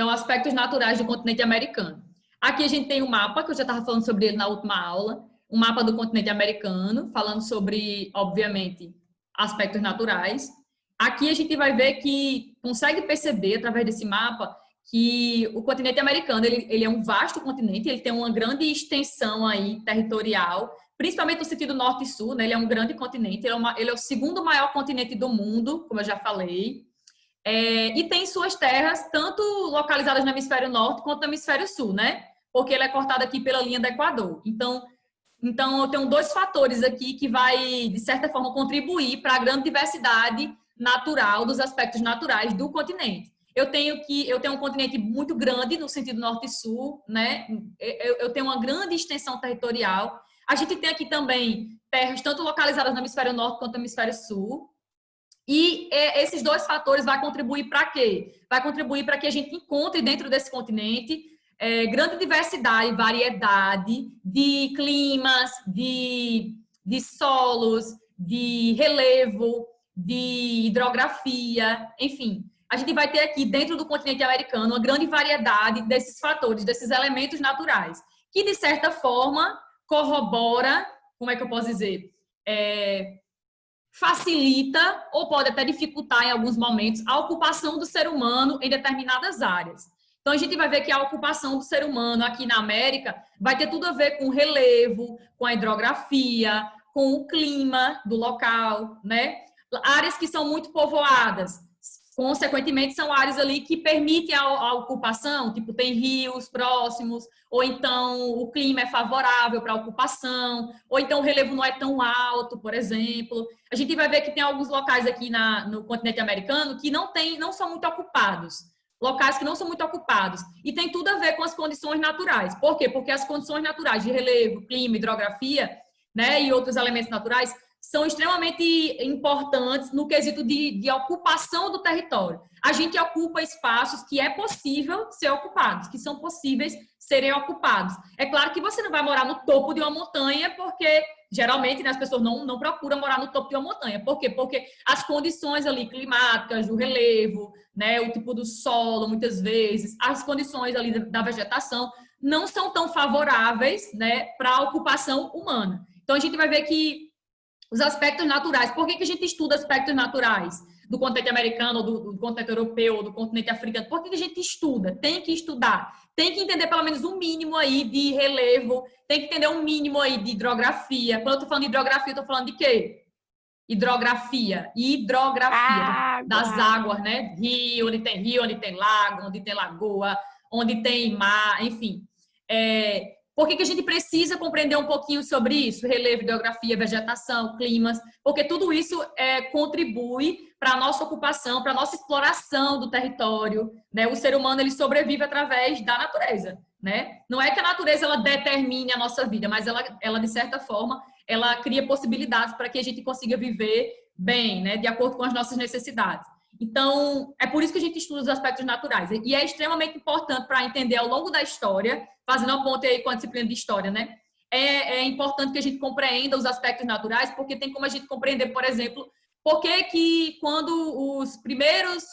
Então, aspectos naturais do continente americano. Aqui a gente tem um mapa, que eu já estava falando sobre ele na última aula, um mapa do continente americano, falando sobre, obviamente, aspectos naturais. Aqui a gente vai ver que consegue perceber, através desse mapa, que o continente americano, ele é um vasto continente, ele tem uma grande extensão aí territorial, principalmente no sentido norte e sul, né? Ele é um grande continente, ele é o segundo maior continente do mundo, como eu já falei, e tem suas terras, tanto localizadas no hemisfério norte quanto no hemisfério sul, né? Porque ele é cortado aqui pela linha do Equador. Então eu tenho dois fatores aqui que vai, de certa forma, contribuir para a grande diversidade natural dos aspectos naturais do continente. Eu tenho um continente muito grande no sentido norte e sul, né? Eu tenho uma grande extensão territorial. A gente tem aqui também terras tanto localizadas no hemisfério norte quanto no hemisfério sul. E esses dois fatores vão contribuir para quê? Vai contribuir para que a gente encontre dentro desse continente grande diversidade, variedade de climas, de solos, de relevo, de hidrografia, enfim. A gente vai ter aqui dentro do continente americano uma grande variedade desses fatores, desses elementos naturais, que de certa forma corrobora, como é que eu posso dizer? Facilita ou pode até dificultar em alguns momentos a ocupação do ser humano em determinadas áreas. Então, a gente vai ver que a ocupação do ser humano aqui na América vai ter tudo a ver com o relevo, com a hidrografia, com o clima do local, né? Áreas que são muito povoadas, consequentemente, são áreas ali que permitem a ocupação, tipo, tem rios próximos, ou então o clima é favorável para a ocupação, ou então o relevo não é tão alto, por exemplo. A gente vai ver que tem alguns locais aqui no continente americano que não são muito ocupados, locais que não são muito ocupados, e tem tudo a ver com as condições naturais. Por quê? Porque as condições naturais de relevo, clima, hidrografia, né, e outros elementos naturais são extremamente importantes no quesito de ocupação do território. A gente ocupa espaços que é possível ser ocupados, que são possíveis serem ocupados. É claro que você não vai morar no topo de uma montanha, porque geralmente, né, as pessoas não procuram morar no topo de uma montanha. Por quê? Porque as condições ali climáticas, do relevo, né, o tipo do solo, muitas vezes, as condições ali da vegetação não são tão favoráveis, né, para a ocupação humana. Então, a gente vai ver que os aspectos naturais. Por que a gente estuda aspectos naturais do continente americano, ou do continente europeu, ou do continente africano? Por que a gente estuda? Tem que estudar. Tem que entender pelo menos um mínimo aí de relevo, tem que entender um mínimo aí de hidrografia. Quando eu estou falando de hidrografia, eu estou falando de quê? Hidrografia das águas, né? Rio, onde tem lago, onde tem lagoa, onde tem mar, enfim. Por que a gente precisa compreender um pouquinho sobre isso? Relevo, hidrografia, vegetação, climas, porque tudo isso contribui para a nossa ocupação, para a nossa exploração do território, né? O ser humano, ele sobrevive através da natureza, né? Não é que a natureza ela determine a nossa vida, mas ela de certa forma, ela cria possibilidades para que a gente consiga viver bem, né? De acordo com as nossas necessidades. Então, é por isso que a gente estuda os aspectos naturais. E é extremamente importante para entender ao longo da história, fazendo uma ponte aí com a disciplina de história, né? É importante que a gente compreenda os aspectos naturais, porque tem como a gente compreender, por exemplo, por que quando os primeiros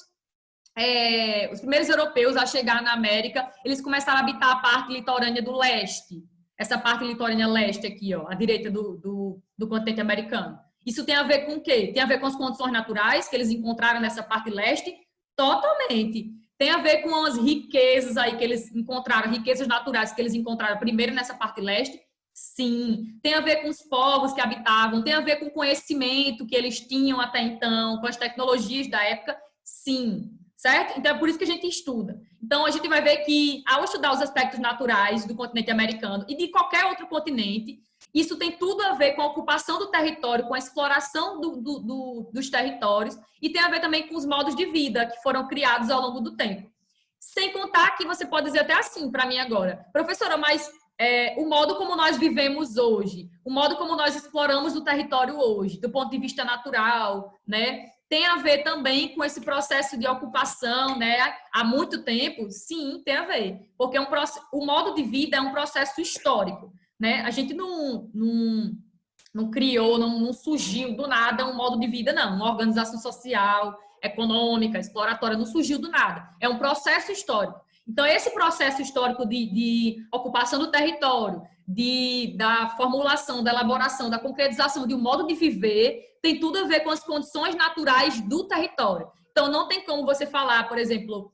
europeus a chegar na América, eles começaram a habitar a parte litorânea do leste. Essa parte litorânea leste aqui, ó, à direita do continente americano. Isso tem a ver com o quê? Tem a ver com as condições naturais que eles encontraram nessa parte leste? Totalmente. Tem a ver com as riquezas aí que eles encontraram, riquezas naturais que eles encontraram primeiro nessa parte leste? Sim. Tem a ver com os povos que habitavam, tem a ver com o conhecimento que eles tinham até então, com as tecnologias da época? Sim. Certo? Então, é por isso que a gente estuda. Então, a gente vai ver que, ao estudar os aspectos naturais do continente americano e de qualquer outro continente, isso tem tudo a ver com a ocupação do território, com a exploração dos territórios e tem a ver também com os modos de vida que foram criados ao longo do tempo. Sem contar que você pode dizer até assim para mim agora, professora, mas o modo como nós vivemos hoje, o modo como nós exploramos o território hoje, do ponto de vista natural, né? Tem a ver também com esse processo de ocupação, né? Há muito tempo? Sim, tem a ver. Porque o modo de vida é um processo histórico, né? A gente não criou, não surgiu do nada um modo de vida, não. Uma organização social, econômica, exploratória, não surgiu do nada. É um processo histórico. Então, esse processo histórico de ocupação do território, da formulação, da elaboração, da concretização de um modo de viver, tem tudo a ver com as condições naturais do território. Então, não tem como você falar, por exemplo,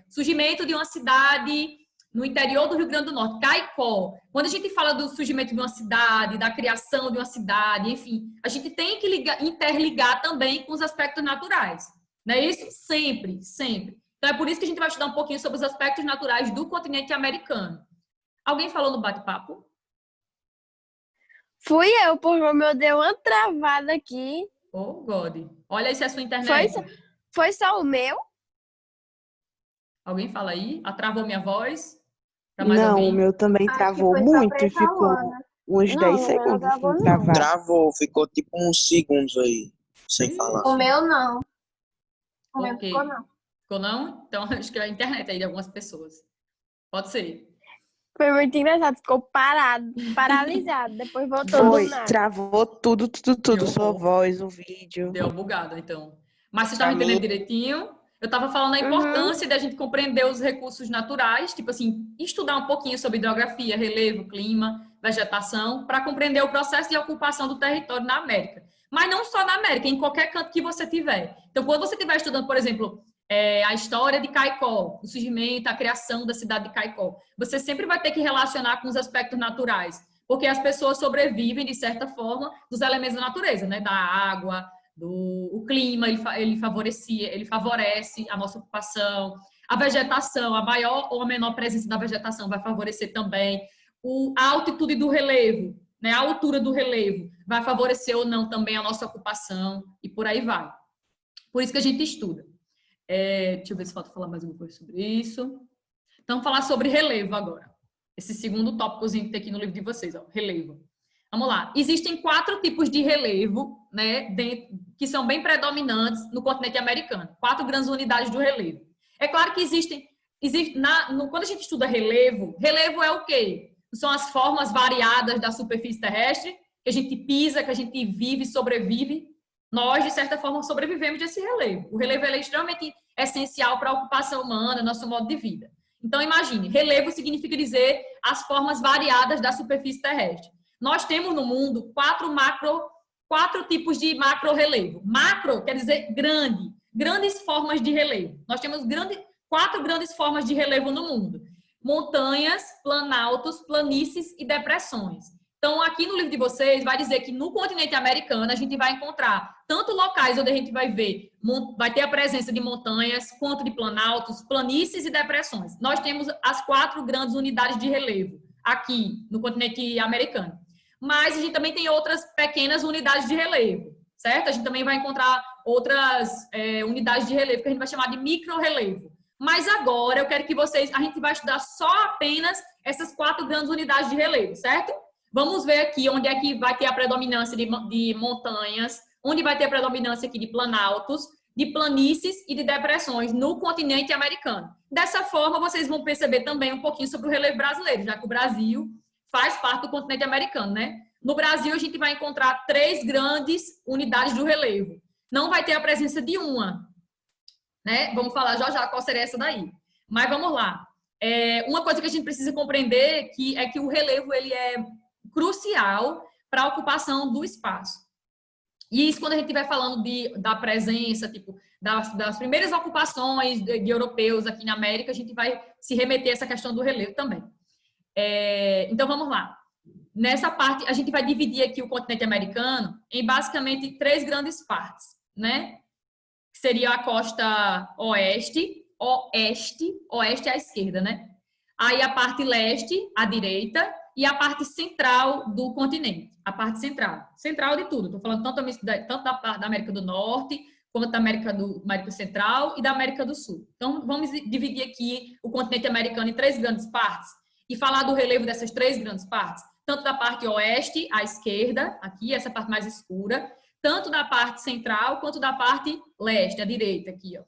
surgimento de uma cidade no interior do Rio Grande do Norte, Caicó. Quando a gente fala do surgimento de uma cidade, da criação de uma cidade, enfim, a gente tem que interligar também com os aspectos naturais. Não é isso? Sempre, sempre. Então, é por isso que a gente vai estudar um pouquinho sobre os aspectos naturais do continente americano. Alguém falou no bate-papo? Fui eu, porque o meu deu uma travada aqui. Oh, God. Olha aí se é a sua internet. Foi só o meu? Alguém fala aí? Travou minha voz? Não, o meu também travou muito e ficou uns 10 segundos assim, travado. Travou, ficou tipo uns segundos aí, sem falar. O meu não. O meu Ok. ficou não. Ficou não? Então, acho que é a internet aí de algumas pessoas. Pode ser. Foi muito engraçado, ficou paralisado, depois voltou do nada. Travou tudo, sua voz, o vídeo. Deu bugado, então. Mas vocês estavam entendendo direitinho? Eu estava falando da importância da gente compreender os recursos naturais, tipo assim, estudar um pouquinho sobre hidrografia, relevo, clima, vegetação, para compreender o processo de ocupação do território na América. Mas não só na América, em qualquer canto que você tiver. Então, quando você estiver estudando, por exemplo, a história de Caicó, o surgimento, a criação da cidade de Caicó, você sempre vai ter que relacionar com os aspectos naturais, porque as pessoas sobrevivem, de certa forma, dos elementos da natureza, né? Da água, o clima, ele favorece a nossa ocupação, a vegetação, a maior ou a menor presença da vegetação vai favorecer também, a altitude do relevo, né? A altura do relevo vai favorecer ou não também a nossa ocupação, e por aí vai. Por isso que a gente estuda. Deixa eu ver se falta falar mais alguma coisa sobre isso. Então, falar sobre relevo agora. Esse segundo tópicozinho que tem aqui no livro de vocês, ó, relevo. Vamos lá. Existem 4 tipos de relevo, né, que são bem predominantes no continente americano. 4 grandes unidades do relevo. É claro que quando a gente estuda relevo é o quê? São as formas variadas da superfície terrestre, que a gente pisa, que a gente vive, sobrevive. Nós, de certa forma, sobrevivemos desse relevo. O relevo é extremamente essencial para a ocupação humana, nosso modo de vida. Então, imagine, relevo significa dizer as formas variadas da superfície terrestre. Nós temos no mundo 4 tipos de macro-relevo. Macro quer dizer grande, grandes formas de relevo. Nós temos 4 grandes formas de relevo no mundo. Montanhas, planaltos, planícies e depressões. Então, aqui no livro de vocês, vai dizer que no continente americano a gente vai encontrar tanto locais onde a gente vai ter a presença de montanhas, quanto de planaltos, planícies e depressões. Nós temos as 4 grandes unidades de relevo aqui no continente americano. Mas a gente também tem outras pequenas unidades de relevo, certo? A gente também vai encontrar outras unidades de relevo que a gente vai chamar de micro-relevo. Mas agora eu quero que a gente vai estudar só apenas essas 4 grandes unidades de relevo, certo? Vamos ver aqui onde é que vai ter a predominância de montanhas, onde vai ter a predominância aqui de planaltos, de planícies e de depressões no continente americano. Dessa forma, vocês vão perceber também um pouquinho sobre o relevo brasileiro, já que o Brasil faz parte do continente americano, né? No Brasil, a gente vai encontrar 3 grandes unidades do relevo. Não vai ter a presença de uma, né? Vamos falar já qual seria essa daí. Mas vamos lá. Uma coisa que a gente precisa compreender é que o relevo ele é crucial para a ocupação do espaço. E isso quando a gente estiver falando da presença, tipo, das primeiras ocupações de europeus aqui na América, a gente vai se remeter a essa questão do relevo também. Então, vamos lá. Nessa parte, a gente vai dividir aqui o continente americano em basicamente 3 grandes partes, né? Que seria a costa oeste à esquerda, né? Aí a parte leste, à direita, e a parte central do continente. A parte central de tudo. Estou falando tanto da América do Norte, quanto da América Central e da América do Sul. Então, vamos dividir aqui o continente americano em 3 grandes partes e falar do relevo dessas 3 grandes partes. Tanto da parte oeste, à esquerda, aqui, essa parte mais escura, tanto da parte central, quanto da parte leste, à direita, aqui, ó.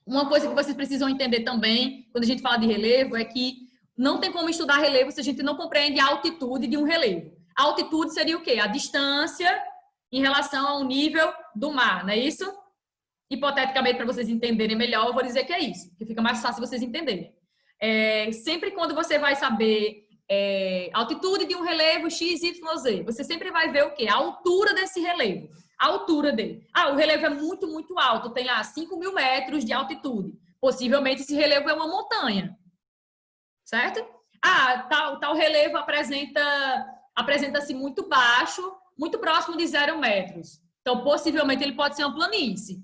Uma coisa que vocês precisam entender também, quando a gente fala de relevo, é que não tem como estudar relevo se a gente não compreende a altitude de um relevo. A altitude seria o quê? A distância em relação ao nível do mar, não é isso? hipoteticamente, para vocês entenderem melhor, eu vou dizer que é isso, que fica mais fácil vocês entenderem. Sempre quando você vai saber altitude de um relevo X, Y, Z, você sempre vai ver o quê? A altura desse relevo, a altura dele. O relevo é muito, muito alto, tem lá 5.000 metros de altitude. Possivelmente esse relevo é uma montanha, certo? Tal relevo apresenta-se muito baixo, muito próximo de 0 metros. Então, possivelmente, ele pode ser uma planície,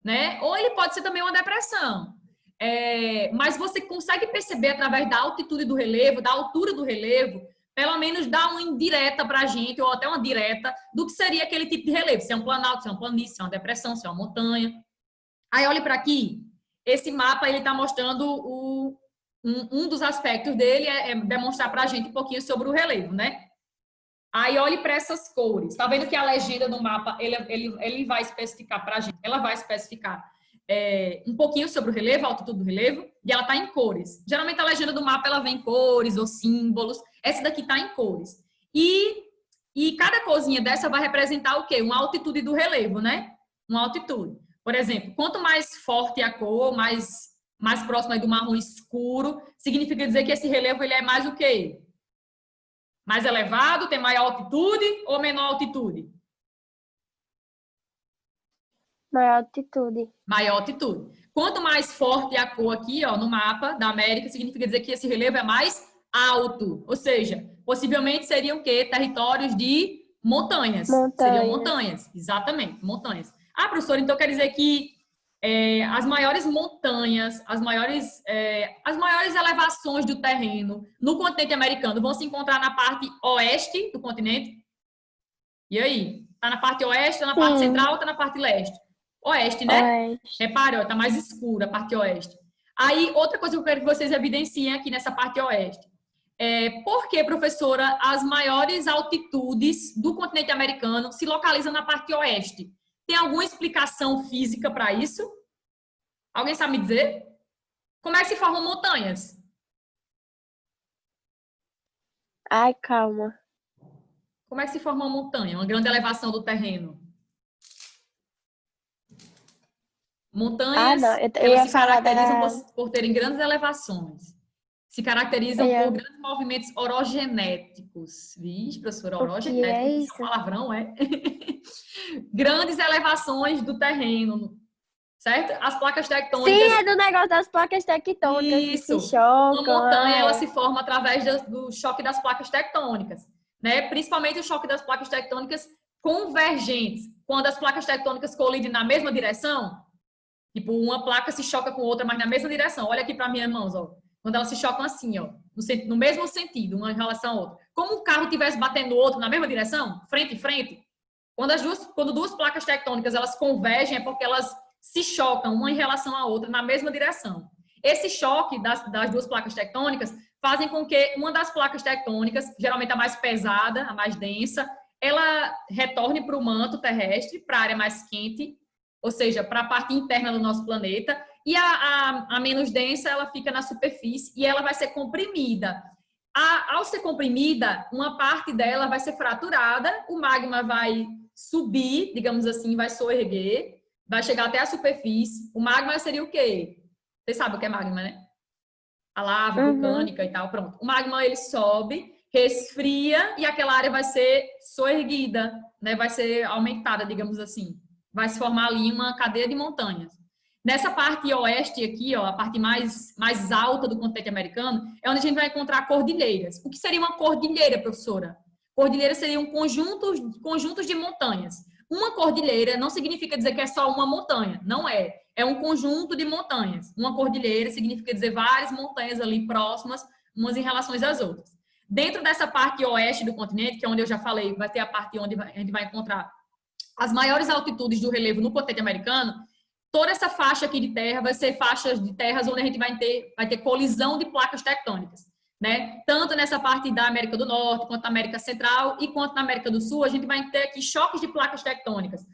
né? Ou ele pode ser também uma depressão. Mas você consegue perceber através da altitude do relevo, da altura do relevo, pelo menos dá uma indireta para a gente, ou até uma direta, do que seria aquele tipo de relevo. Se é um planalto, se é uma planície, se é uma depressão, se é uma montanha. Aí, olhe para aqui. Esse mapa, ele está mostrando um dos aspectos dele, é demonstrar para a gente um pouquinho sobre o relevo, né? Aí, olhe para essas cores. Está vendo que a legenda do mapa, ele vai especificar para a gente, ela vai especificar um pouquinho sobre o relevo, a altitude do relevo, e ela está em cores. Geralmente, a legenda do mapa, ela vem em cores ou símbolos. Essa daqui está em cores. E cada corzinha dessa vai representar o quê? Uma altitude do relevo, né? Uma altitude. Por exemplo, quanto mais forte a cor, mais próximo aí do marrom escuro, significa dizer que esse relevo ele é mais o quê? Mais elevado, tem maior altitude ou menor altitude? Maior altitude. Maior altitude. Quanto mais forte a cor aqui, ó, no mapa da América, significa dizer que esse relevo é mais alto. Ou seja, possivelmente seriam o quê? Territórios de montanhas. Seriam montanhas, exatamente, montanhas. Professora, então quer dizer que as maiores montanhas, as maiores elevações do terreno no continente americano vão se encontrar na parte oeste do continente? E aí? Está na parte oeste, está na parte central ou está na parte leste? Oeste, né? Oeste. Repare, está mais escura a parte oeste. Aí, outra coisa que eu quero que vocês evidenciem aqui nessa parte oeste. Por que, professora, as maiores altitudes do continente americano se localizam na parte oeste? Tem alguma explicação física para isso? Alguém sabe me dizer? Como é que se formam montanhas? Ai, calma. Como é que se forma uma montanha? Uma grande elevação do terreno. Montanhas, elas se caracterizam por terem grandes elevações. Se caracterizam por grandes movimentos orogenéticos. Vixe, professora, orogenético, isso é um palavrão, é? Grandes elevações do terreno, certo? As placas tectônicas... Sim, é do negócio das placas tectônicas. Isso. Que se chocam. Uma montanha, ela se forma através do choque das placas tectônicas, né? Principalmente o choque das placas tectônicas convergentes. Quando as placas tectônicas colidem na mesma direção, tipo, uma placa se choca com outra, mas na mesma direção. Olha aqui para minhas mãos, ó. Quando elas se chocam assim, ó, no mesmo sentido, uma em relação à outra. Como um carro estivesse batendo o outro na mesma direção, frente em frente, quando duas placas tectônicas elas convergem, é porque elas se chocam uma em relação à outra na mesma direção. Esse choque das duas placas tectônicas fazem com que uma das placas tectônicas, geralmente a mais pesada, a mais densa, ela retorne para o manto terrestre, para a área mais quente, ou seja, para a parte interna do nosso planeta, e a menos densa, ela fica na superfície e ela vai ser comprimida. Ao ser comprimida, uma parte dela vai ser fraturada, o magma vai subir, digamos assim, vai soerguer, vai chegar até a superfície. O magma seria o quê? Vocês sabem o que é magma, né? A lava vulcânica e tal, pronto. O magma, ele sobe, resfria e aquela área vai ser soerguida, né? Vai ser aumentada, digamos assim. Vai se formar ali uma cadeia de montanhas. Nessa parte oeste aqui, ó, a parte mais alta do continente americano, é onde a gente vai encontrar cordilheiras. O que seria uma cordilheira, professora? Cordilheira seriam conjuntos de montanhas. Uma cordilheira não significa dizer que é só uma montanha, não é. É um conjunto de montanhas. Uma cordilheira significa dizer várias montanhas ali próximas, umas em relação às outras. Dentro dessa parte oeste do continente, que é onde eu já falei, vai ter a parte onde a gente vai encontrar as maiores altitudes do relevo no continente americano. Toda essa faixa aqui de terra vai ser faixas de terras onde a gente vai ter colisão de placas tectônicas, né? Tanto nessa parte da América do Norte, quanto na América Central e quanto na América do Sul, a gente vai ter aqui choques de placas tectônicas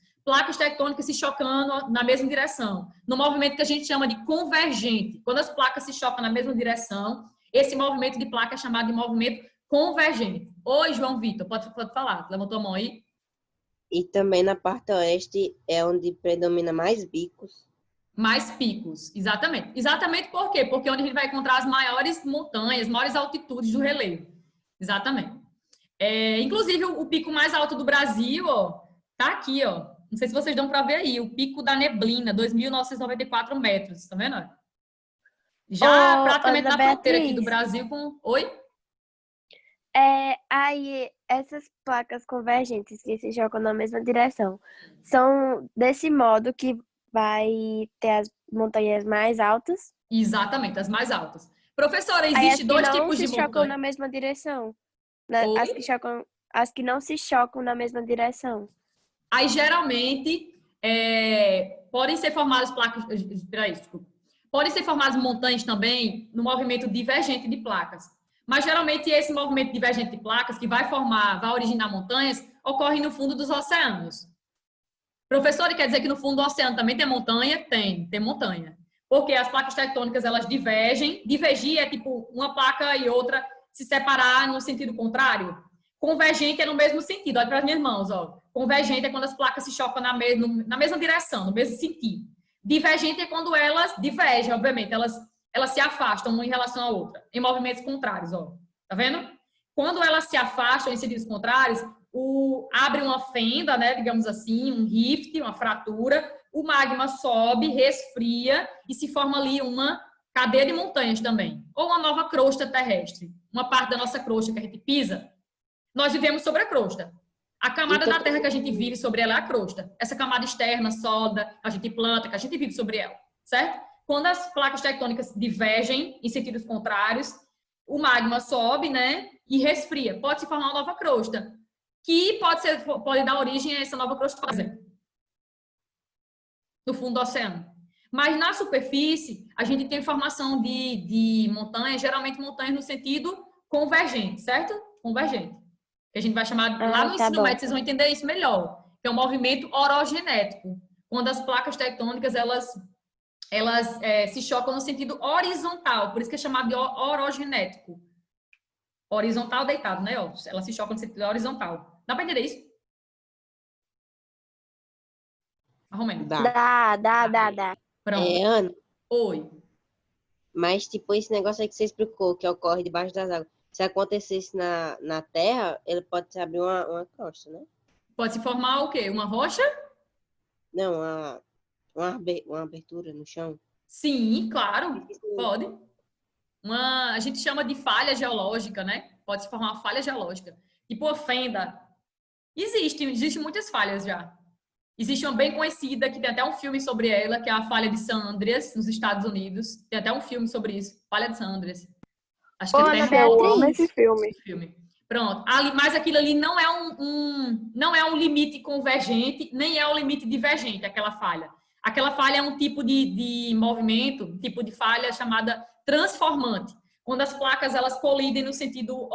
se chocando na mesma direção, no movimento que a gente chama de convergente. Quando as placas se chocam na mesma direção, esse movimento de placa é chamado de movimento convergente. Oi, João Vitor, pode falar, levantou a mão aí? E também na parte oeste é onde predomina mais bicos. Mais picos, exatamente. Exatamente por quê? Porque é onde a gente vai encontrar as maiores montanhas, maiores altitudes do relevo. Exatamente. Inclusive, o pico mais alto do Brasil, ó, tá aqui, ó. Não sei se vocês dão para ver aí, o Pico da Neblina, 2.994 metros, tá vendo? Já praticamente Ana na fronteira aqui do Beatriz, Brasil com... Oi? aí essas placas convergentes que se jogam na mesma direção são desse modo que vai ter as montanhas mais altas? Exatamente, as mais altas. Professora, Aí as existe que dois não tipos se de chocam na montanha. mesma direção. Oi? As que não se chocam na mesma direção. Aí, geralmente, podem ser formadas placas... Peraí, desculpa. Podem ser formadas montanhas também no movimento divergente de placas. Mas, geralmente, esse movimento divergente de placas que vai originar montanhas, ocorre no fundo dos oceanos. Professor, quer dizer que no fundo do oceano também tem montanha? Tem montanha. Porque as placas tectônicas, elas divergem. Divergir é tipo uma placa e outra se separar no sentido contrário. Convergente é no mesmo sentido. Olha para as minhas mãos, ó. Convergente é quando as placas se chocam na mesma direção, no mesmo sentido. Divergente é quando elas divergem, obviamente. Elas se afastam uma em relação à outra, em movimentos contrários, ó. Tá vendo? Quando elas se afastam em sentidos contrários, abre uma fenda, né, digamos assim, um rift, uma fratura, o magma sobe, resfria e se forma ali uma cadeia de montanhas também. Ou uma nova crosta terrestre. Uma parte da nossa crosta que a gente pisa, nós vivemos sobre a crosta. A camada da Terra que a gente vive sobre ela é a crosta. Essa camada externa, sólida, a gente planta, que a gente vive sobre ela, certo? Quando as placas tectônicas divergem em sentidos contrários, o magma sobe, né, e resfria. Pode se formar uma nova crosta, que pode dar origem a essa nova crosta, por exemplo, no fundo do oceano. Mas na superfície, a gente tem formação de montanhas, geralmente montanhas no sentido convergente, certo? Convergente. Que a gente vai chamar, lá no Tá ensino bom. médio, vocês vão entender isso melhor, que é o movimento orogenético. Quando as placas tectônicas, elas se chocam no sentido horizontal, por isso que é chamado de orogenético. Horizontal deitado, né? Ela se choca no sentido horizontal. Dá para entender isso? Romênio. Dá. Pronto. Ana, Oi. mas tipo esse negócio aí que você explicou, que ocorre debaixo das águas, se acontecesse na Terra, ele pode se abrir uma crosta, né? Pode se formar o quê? Uma rocha? Não, uma abertura no chão. Sim, claro. Pode. A gente chama de falha geológica, né? Pode se formar uma falha geológica. Tipo uma fenda. Existem muitas falhas já. Existe uma bem conhecida, que tem até um filme sobre ela, que é a falha de San Andreas, nos Estados Unidos. Tem até um filme sobre isso. Falha de San Andreas. Acho que é Ana Eu amo Beatriz, esse filme. filme. Pronto. Mas aquilo ali não é não é um limite convergente, nem é um limite divergente, aquela falha. Aquela falha é um tipo de movimento, um tipo de falha chamada transformante. Quando as placas elas colidem no sentido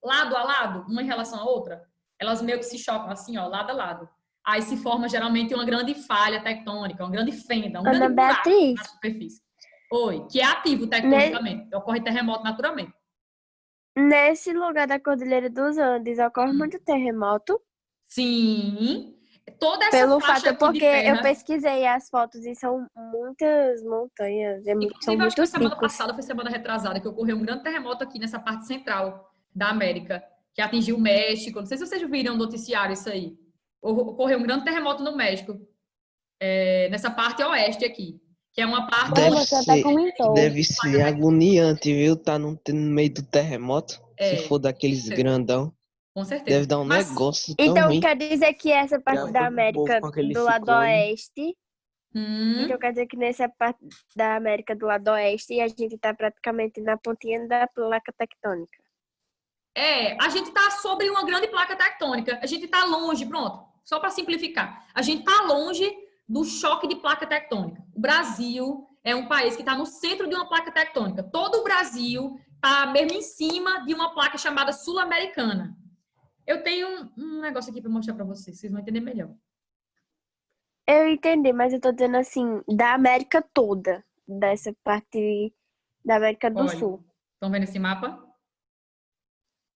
lado a lado, uma em relação à outra, elas meio que se chocam assim, ó, lado a lado. Aí se forma geralmente uma grande falha tectônica, uma grande fenda, um Ana grande buraco Beatriz, na superfície. Oi, que é ativo tectonicamente, ocorre terremoto naturalmente. nesse lugar da Cordilheira dos Andes ocorre muito terremoto. Sim, toda essa Pelo faixa fato, aqui de porque eu terra, pesquisei as fotos e são muitas montanhas, são inclusive acho que foi muitos semana picos. passada, foi semana retrasada, que ocorreu um grande terremoto aqui nessa parte central da América, que atingiu o México. Não sei se vocês viram no noticiário isso aí. Ocorreu um grande terremoto no México, nessa parte oeste aqui, que é uma parte Foi, Deve você até ser, comentou. deve ser agoniante, viu? Tá no meio do terremoto. Se for daqueles grandão, com certeza. deve dar um Mas, negócio tão Então ruim. quer dizer que essa parte Já da foi pro povo América com aquele do lado ciclone. oeste, então quer dizer que nessa parte da América do lado oeste a gente tá praticamente na pontinha da placa tectônica. a gente está sobre uma grande placa tectônica. A gente está longe, pronto, só para simplificar. A gente está longe do choque de placa tectônica. O Brasil é um país que está no centro de uma placa tectônica. Todo o Brasil está mesmo em cima de uma placa chamada sul-americana. Eu tenho um negócio aqui para mostrar para vocês vão entender melhor. Eu entendi, mas eu tô dizendo assim, da América toda, dessa parte da América do Olha, Sul. estão vendo esse mapa?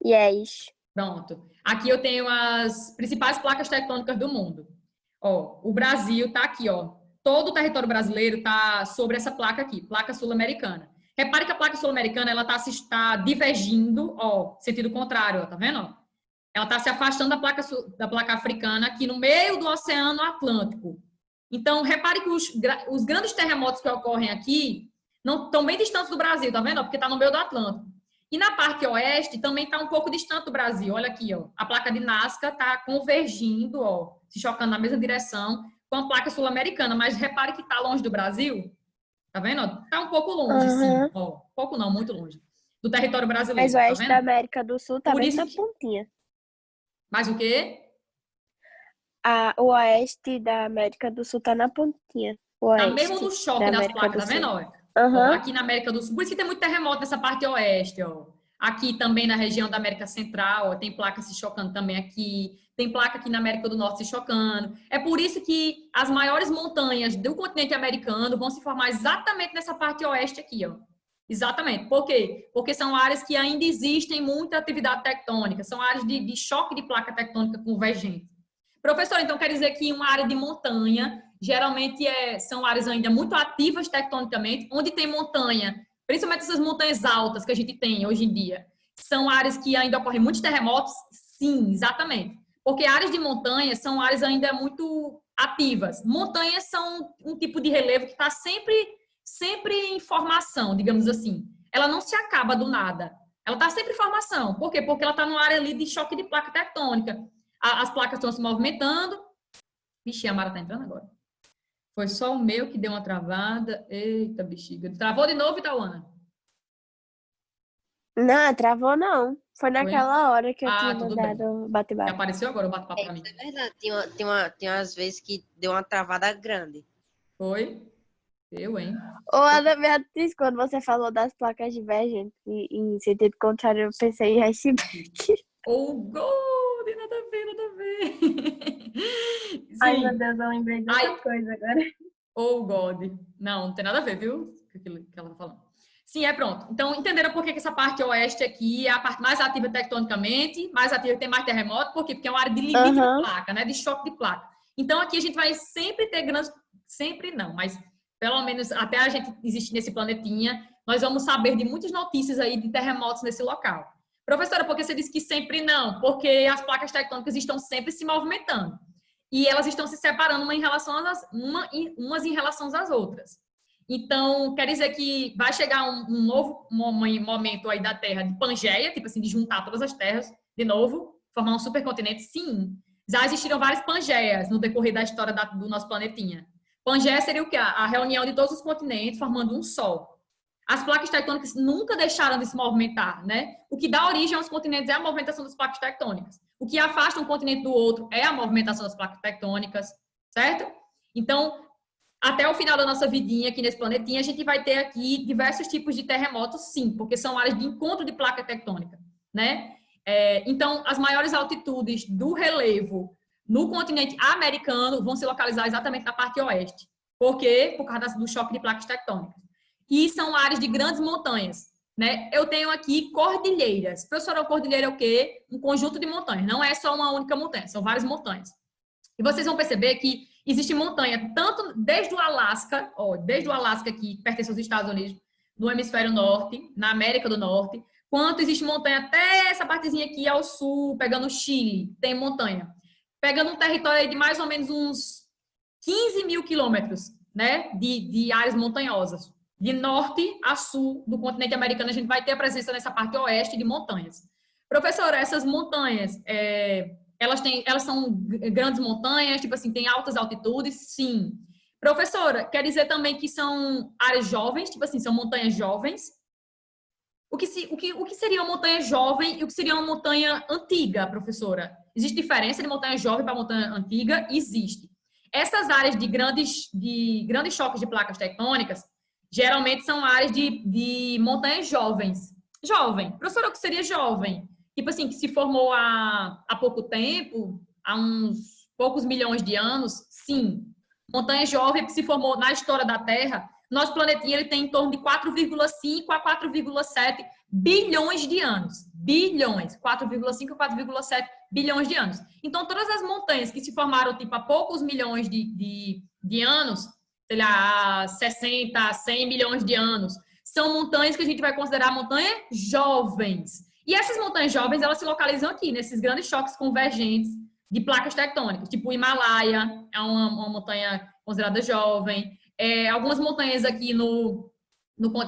Yes. Pronto. Aqui eu tenho as principais placas tectônicas do mundo. Ó, o Brasil tá aqui, ó. Todo o território brasileiro tá sobre essa placa aqui, placa sul-americana. Repare que a placa sul-americana, ela tá divergindo, ó, sentido contrário, ó, tá vendo? Ó? Ela está se afastando da placa africana aqui no meio do Oceano Atlântico. Então, repare que os grandes terremotos que ocorrem aqui não estão bem distantes do Brasil, tá vendo? Porque está no meio do Atlântico. E na parte oeste também está um pouco distante do Brasil. Olha aqui, ó. A placa de Nazca está convergindo, ó, se chocando na mesma direção com a placa sul-americana. Mas repare que está longe do Brasil. Tá vendo? Está um pouco longe, sim. Ó, pouco não, muito longe. Do território brasileiro. Mas o oeste tá da América do Sul está bem na pontinha. Mas o quê? O oeste da América do Sul está na pontinha. Tá mesmo no choque das placas, tá vendo? Ó, aqui na América do Sul. Por isso que tem muito terremoto nessa parte oeste, ó. Aqui também na região da América Central, ó, tem placa se chocando também aqui. Tem placa aqui na América do Norte se chocando. É por isso que as maiores montanhas do continente americano vão se formar exatamente nessa parte oeste aqui, ó. Exatamente. Por quê? Porque são áreas que ainda existem muita atividade tectônica. São áreas de choque de placa tectônica convergente. Professor, então quer dizer que uma área de montanha, geralmente são áreas ainda muito ativas tectonicamente, onde tem montanha, principalmente essas montanhas altas que a gente tem hoje em dia. São áreas que ainda ocorrem muitos terremotos? Sim, exatamente. Porque áreas de montanha são áreas ainda muito ativas. Montanhas são um tipo de relevo que está sempre em formação, digamos assim. Ela não se acaba do nada. Ela está sempre em formação. Por quê? Porque ela está numa área ali de choque de placa tectônica. As placas estão se movimentando. Vixe, a Mara está entrando agora. Foi só o meu que deu uma travada. Eita, bexiga. Travou de novo, Itauana? Não, travou não. Foi naquela hora que eu tinha tudo mandado o bate-papo. Apareceu agora o bate-papo para mim. É verdade. Tem umas vezes que deu uma travada grande. Foi? Eu, hein? Ô, Ana Beatriz, quando você falou das placas divergentes em sentido contrário, eu pensei em iceberg. Oh, God! Nada a ver, nada a ver. Sim. Ai, meu Deus, eu lembrei de outra coisa agora. Oh, God. Não tem nada a ver, viu? Com aquilo que ela tá falando. Sim, pronto. Então, entenderam por que essa parte oeste aqui é a parte mais ativa tectonicamente, mais ativa, tem mais terremoto, por quê? Porque é uma área de limite de placa, né? De choque de placa. Então, aqui a gente vai sempre ter grandes... Sempre não, mas pelo menos até a gente existir nesse planetinha, nós vamos saber de muitas notícias aí de terremotos nesse local. Professora, por que você disse que sempre não? Porque as placas tectônicas estão sempre se movimentando. E elas estão se separando umas em relação às outras. Então, quer dizer que vai chegar um novo momento aí da Terra de Pangeia, tipo assim, de juntar todas as terras de novo, formar um supercontinente? Sim. Já existiram várias Pangeias no decorrer da história do nosso planetinha. Pangeia seria o quê? A reunião de todos os continentes formando um sol. As placas tectônicas nunca deixaram de se movimentar, né? O que dá origem aos continentes é a movimentação das placas tectônicas. O que afasta um continente do outro é a movimentação das placas tectônicas, certo? Então, até o final da nossa vidinha aqui nesse planetinha, a gente vai ter aqui diversos tipos de terremotos, sim, porque são áreas de encontro de placa tectônica, né? Então, as maiores altitudes do relevo no continente americano vão se localizar exatamente na parte oeste. Por quê? Por causa do choque de placas tectônicas. E são áreas de grandes montanhas, né? Eu tenho aqui cordilheiras. Professora, cordilheira é o quê? Um conjunto de montanhas. Não é só uma única montanha, são várias montanhas. E vocês vão perceber que existe montanha tanto desde o Alasca, desde o Alasca que pertence aos Estados Unidos, no hemisfério norte, na América do Norte, quanto existe montanha até essa partezinha aqui ao sul, pegando o Chile, tem montanha. Pegando um território aí de mais ou menos uns 15 mil quilômetros, né, de áreas montanhosas. De norte a sul do continente americano, a gente vai ter a presença nessa parte oeste de montanhas. Professora, essas montanhas, elas são grandes montanhas, tipo assim, tem altas altitudes? Sim. Professora, quer dizer também que são áreas jovens, tipo assim, são montanhas jovens? O que seria uma montanha jovem e o que seria uma montanha antiga, professora? Existe diferença de montanha jovem para montanha antiga? Existe. Essas áreas de grandes choques de placas tectônicas, geralmente são áreas de montanhas jovens. Jovem. Professora, o que seria jovem? Tipo assim, que se formou há pouco tempo, há uns poucos milhões de anos? Sim. Montanha jovem que se formou na história da Terra Nosso planetinha ele tem em torno de 4,5 a 4,7 bilhões de anos. Bilhões. 4,5 a 4,7 bilhões de anos. Então, todas as montanhas que se formaram tipo, há poucos milhões de anos, sei lá, há 60, 100 milhões de anos, são montanhas que a gente vai considerar montanhas jovens. E essas montanhas jovens, elas se localizam aqui, nesses grandes choques convergentes de placas tectônicas, tipo o Himalaia, é uma montanha considerada jovem. Algumas montanhas aqui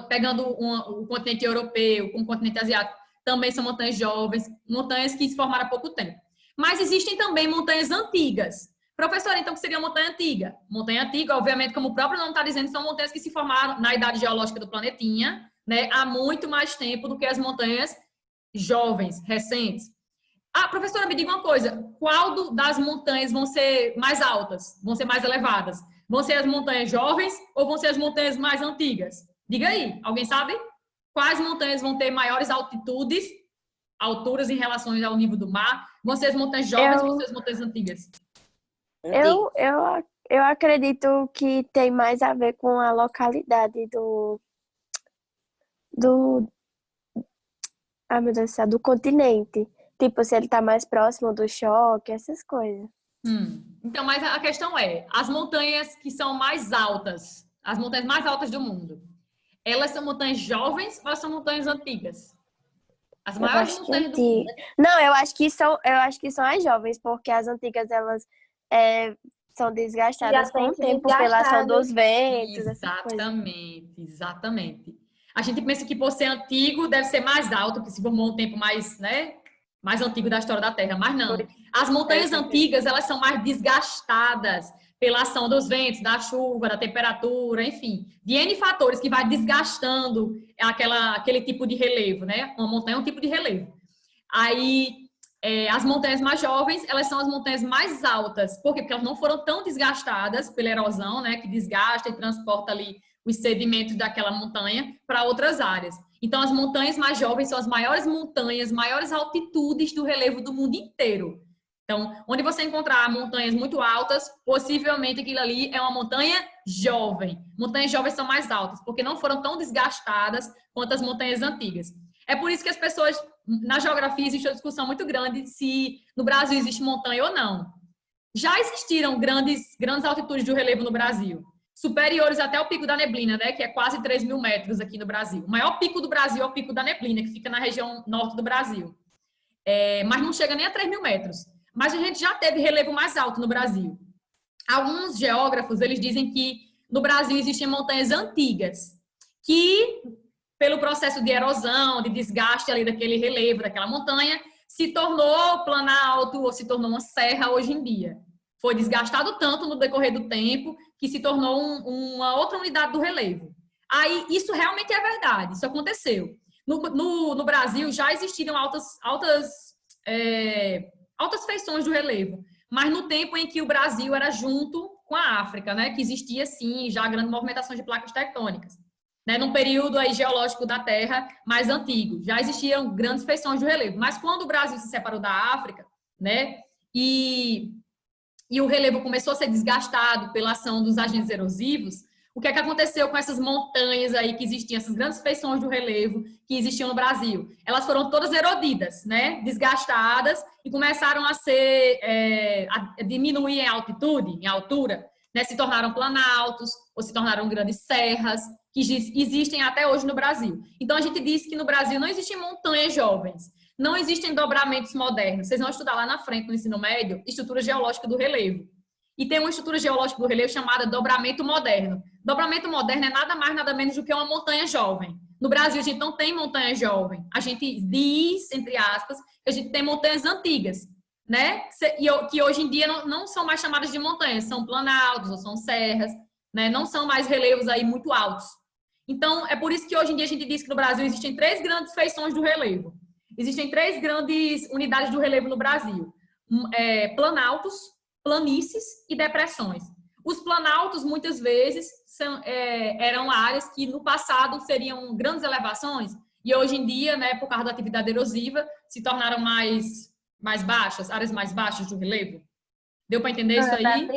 pegando o continente europeu com o continente asiático, também são montanhas jovens, montanhas que se formaram há pouco tempo. Mas existem também montanhas antigas. Professora, então, o que seria uma montanha antiga? Montanha antiga, obviamente, como o próprio nome está dizendo, são montanhas que se formaram na idade geológica do planetinha, né, há muito mais tempo do que as montanhas jovens, recentes. Professora, me diga uma coisa, qual das montanhas vão ser mais altas, vão ser mais elevadas? Vão ser as montanhas jovens ou vão ser as montanhas mais antigas? Diga aí, alguém sabe? Quais montanhas vão ter maiores alturas em relação ao nível do mar? Vão ser as montanhas jovens ou vão ser as montanhas antigas? Eu acredito que tem mais a ver com a localidade meu Deus do céu, do continente. Tipo, se ele tá mais próximo do choque, essas coisas. Então, mas a questão é, as montanhas que são mais altas, as montanhas mais altas do mundo, elas são montanhas jovens ou elas são montanhas antigas? As maiores montanhas do mundo. Não, eu acho que são as jovens, porque as antigas, elas são desgastadas com o tempo pela ação dos ventos. Exatamente. A gente pensa que por ser antigo deve ser mais alto, porque se formou um tempo mais, né, mais antigo da história da Terra, mas não. As montanhas antigas, elas são mais desgastadas pela ação dos ventos, da chuva, da temperatura, enfim, de N fatores que vai desgastando aquele tipo de relevo, né? Uma montanha é um tipo de relevo. Aí, as montanhas mais jovens, elas são as montanhas mais altas. Por quê? Porque elas não foram tão desgastadas pela erosão, né? Que desgasta e transporta ali os sedimentos daquela montanha para outras áreas. Então, as montanhas mais jovens são as maiores montanhas, maiores altitudes do relevo do mundo inteiro. Então, onde você encontrar montanhas muito altas, possivelmente aquilo ali é uma montanha jovem. Montanhas jovens são mais altas, porque não foram tão desgastadas quanto as montanhas antigas. É por isso que as pessoas, na geografia, existe uma discussão muito grande se no Brasil existe montanha ou não. Já existiram grandes altitudes do relevo no Brasil, superiores até o Pico da Neblina, né, que é quase 3 mil metros aqui no Brasil. O maior pico do Brasil é o Pico da Neblina, que fica na região norte do Brasil. Mas não chega nem a 3 mil metros. Mas a gente já teve relevo mais alto no Brasil. Alguns geógrafos, eles dizem que no Brasil existem montanhas antigas, que, pelo processo de erosão, de desgaste ali daquele relevo, daquela montanha, se tornou planalto ou se tornou uma serra hoje em dia. Foi desgastado tanto no decorrer do tempo que se tornou uma outra unidade do relevo. Aí, isso realmente é verdade, isso aconteceu. No Brasil já existiram altas feições do relevo, mas no tempo em que o Brasil era junto com a África, né, que existia, sim, já grande movimentação de placas tectônicas. Né, num período aí geológico da Terra mais antigo, já existiam grandes feições do relevo. Mas quando o Brasil se separou da África, né, e o relevo começou a ser desgastado pela ação dos agentes erosivos, o que é que aconteceu com essas montanhas aí que existiam, essas grandes feições do relevo que existiam no Brasil? Elas foram todas erodidas, né, desgastadas, e começaram a diminuir em altitude, em altura, né, se tornaram planaltos ou se tornaram grandes serras, que existem até hoje no Brasil. Então, a gente diz que no Brasil não existem montanhas jovens, não existem dobramentos modernos. Vocês vão estudar lá na frente, no ensino médio, estrutura geológica do relevo. E tem uma estrutura geológica do relevo chamada dobramento moderno. Dobramento moderno é nada mais, nada menos do que uma montanha jovem. No Brasil, a gente não tem montanha jovem. A gente diz, entre aspas, que a gente tem montanhas antigas, né? Que hoje em dia não são mais chamadas de montanhas, são planaltos ou são serras, né? Não são mais relevos aí muito altos. Então, é por isso que hoje em dia a gente diz que no Brasil existem 3 grandes feições do relevo. Existem 3 grandes unidades do relevo no Brasil. Planaltos, planícies e depressões. Os planaltos, muitas vezes, eram áreas que no passado seriam grandes elevações e hoje em dia, né, por causa da atividade erosiva, se tornaram mais baixas, áreas mais baixas do relevo. Deu para entender isso aí?